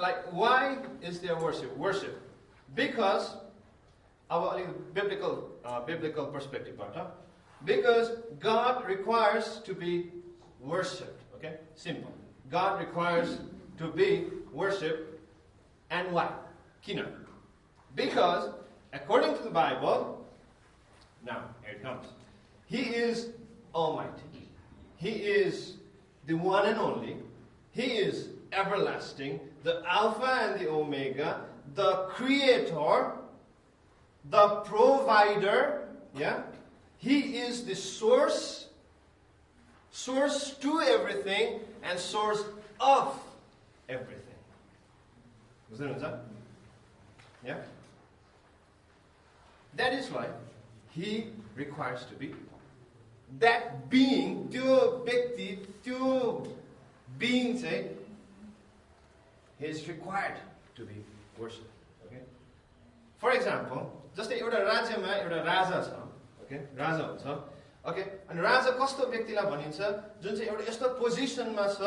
like, why is there worship? Worship. Because, our biblical perspective, because God requires to be worshipped. Okay? Simple. God requires to be worshipped. And why? Kina. Because, according to the Bible, now, here it comes. He is Almighty. He is the one and only. He is everlasting, the Alpha and the Omega, the Creator, the Provider. Yeah? He is the source to everything, and source of everything. Yeah? That is why He requires to be. That being, त्यो व्यक्ति, त्यो being चाहिँ, he is required to be worshipped. Okay? For example, जस्तै एउटा राज्यमा एउटा राजा छ. Okay? राजा हुन्छ. Okay? अनि राजा कस्तो व्यक्तिलाई भनिन्छ जुन चाहिँ एउटा यस्तो पोजिसनमा छ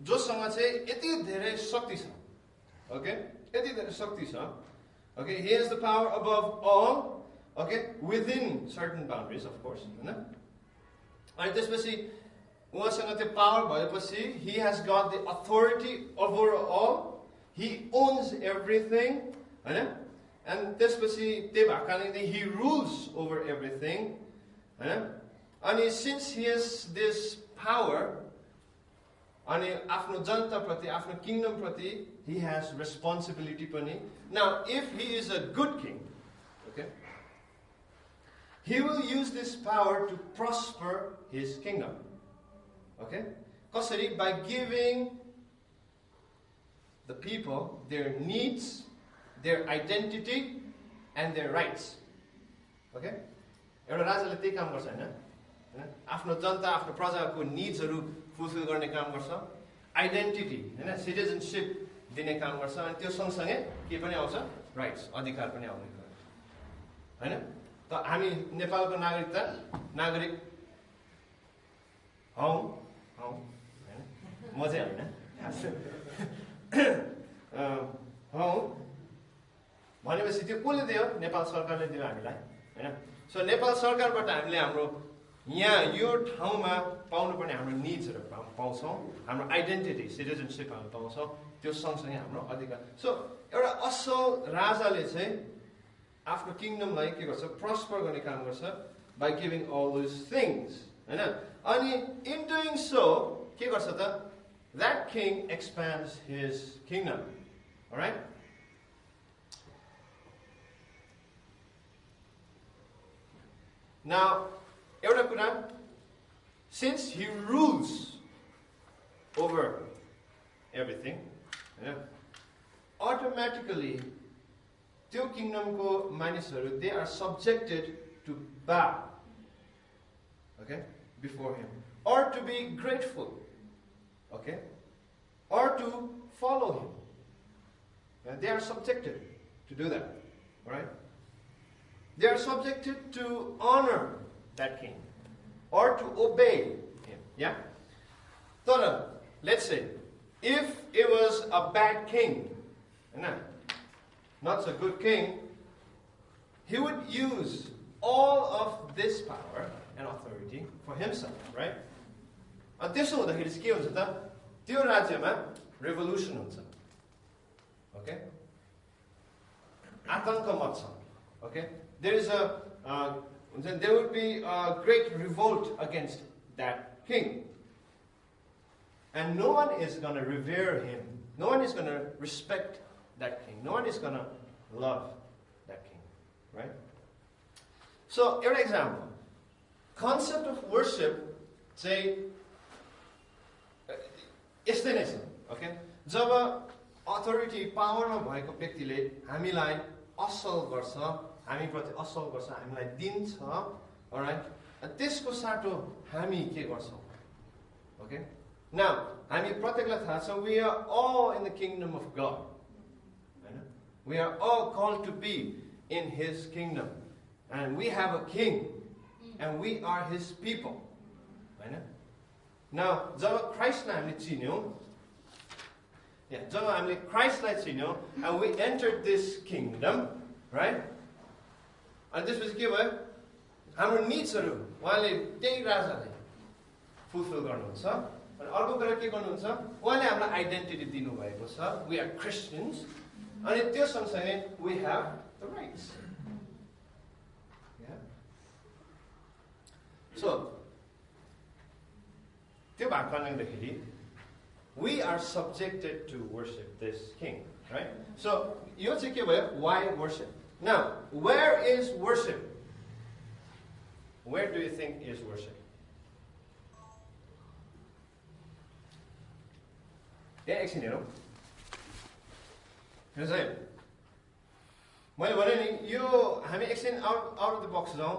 जोसँग चाहिँ यति धेरै शक्ति छ. Okay? यति धेरै शक्ति छ. Okay? He has the power above all. Okay, within certain boundaries, of course. And त्यसपछि उहाँसँग त्यो power भएपछि, he has got the authority over all. He owns everything. And त्यसपछि त्यही भएको कारणले he rules over everything. And since he has this power, अनि आफ्नो जनता प्रति, आफ्नो kingdom प्रति, he has responsibility पनि. Now, if he is a good king, okay, he will use this power to prosper his kingdom. Okay? Kasari, by giving the people their needs, their identity, and their rights. Okay? एउटा राजाले त्यही काम गर्छ हैन? आफ्नो जनता, आफ्नो प्रजाको निड्सहरु fulfil गर्ने काम गर्छ. आइडेन्टिटी, हैन? सिटिजनशिप दिने काम गर्छ अनि त्यो सँगसँगै के पनि आउँछ? राइट्स, अधिकार पनि आउने गर्छ. हैन? त हामी नेपालको नागरिक हौ हैन? म चाहिँ हैन. हौ भनेपछि त्यो कसले दियो? नेपाल सरकारले दियो हामीलाई, हैन? सो नेपाल सरकारबाट हामीले हाम्रो यहाँ यो ठाउँमा पाउनुपर्ने हाम्रो निड्सहरु पाउँछौं. हाम्रो आइडेन्टिटी, सिटिजनशिप हामी पाउँछौं. त्यो सँगसँगै हाम्रो अधिकार. सो एउटा असल राजाले चाहिँ आफ्नो किङडमलाई के गर्छ? प्रस्पर गर्ने काम गर्छ by giving all those things. हैन? अनि in doing so के गर्छ त? That king expands his kingdom. All right? Now, एउटा कुरा, since he rules over everything, automatically त्यो kingdomको मानिसहरु, they are subjected to bow, okay, before him, or to be grateful, okay, or to follow him. And they are subjected to do that, all right? They are subjected to honor that king, or to obey him, yeah? So, let's say, if it was a bad king, not so good king, he would use all of this power and authority for himself, right? And त्यसो हुँदाखेरि चाहिँ के हुन्छ त? त्यो राज्यमा revolution हुन्छ. Okay? आतंक मच्छ. Okay? There would be a great revolt against that king. And no one is going to revere him. No one is going to respect that king. No one is going to love that king. Right? So, an example. Concept of worship, say, यस्तै नै छ. Okay? जब authority, power मा भएको व्यक्तिले हामीलाई असल गर्छ, हामीप्रति असल गर्छ, हामीलाई दिन्छ, alright? त्यसको साटो हामी के गर्छौं? Okay? Now, हामी प्रत्येकलाई थाहा छ, we are all in the kingdom of God. We are all called to be in his kingdom. And we have a king. And we are his people. Now, जब Christलाई हामीले चिन्यौं, Yeah, जब हामीले क्राइस्टलाई चिन्यौँ and we entered this kingdom, right? अनि त्यसपछि के भयो? हाम्रो निड्सहरू उहाँले त्यही राजाले फुलफिल गर्नुहुन्छ अनि अर्को कुरा के गर्नुहुन्छ उहाँले हामीलाई आइडेन्टिटी दिनुभएको छ we are Christians अनि त्यो सँगसँगै we have the rights. Yeah. So त्यो भएको कारणले गर्दाखेरि we are subjected to worship this king, right? So यो चाहिँ के भयो? Why worship? Now, where is worship? Where do you think is worship? Yeah, एकछिन हेरौँ. हेर्नुहोस् है. मैले भने नि यो हामी एकछिन आउट अफ द बक्स जाउँ.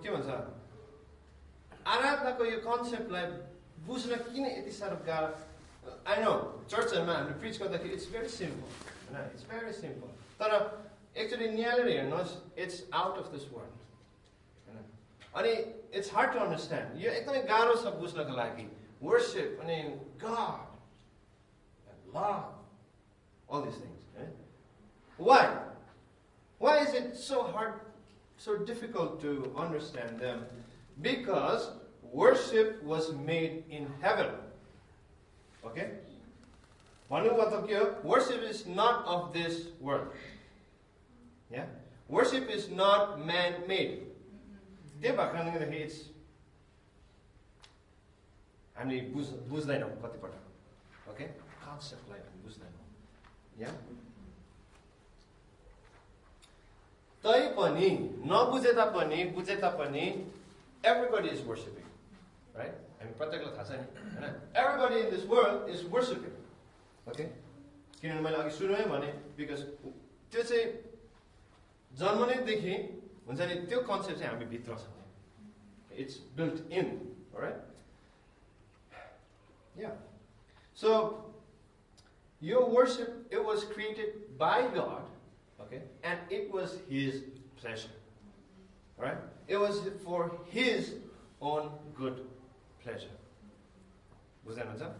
के भन्छ? आराधनाको यो कन्सेप्टलाई बुझ्न किन यति साह्रो गाह्रो? I know, चर्चहरूमा हामीले प्रिच गर्दाखेरि it's very simple. होइन? It's very simple. तर एक्चुअली निहालेर हेर्नुहोस्, it's out of this world. अनि it's hard to understand. यो एकदमै गाह्रो छ बुझ्नको लागि. Worship, अनि God, and love, all these things. Right? Why? Why is it so hard, so difficult to understand them? Because worship was made in heaven. Okay? भन्नुको मतलब के हो? Worship is not of this world. Yeah? Worship is not man-made. त्यो भएको कारणले गर्दाखेरि हामीले बुझ्दैनौँ कतिपल्ट. ओके? कन्सेप्टलाई हामी बुझ्दैनौँ. या? तैपनि नबुझे तापनि बुझे तापनि everybody is worshiping. Right? हामी प्रत्येकलाई थाहा छ नि, हैन? Everybody in this world is worshiping. Okay? किनभने मैले अघि सुरुमै भने because त्यो चाहिँ जन्मनैदेखि हुन्छ नि त्यो कन्सेप्ट चाहिँ हामी भित्र छ. It's built in, all right? Yeah. So your worship, it was created by God, okay? And it was His pleasure. All right? It was for His own good pleasure. बुझ्दै हुनुहुन्छ?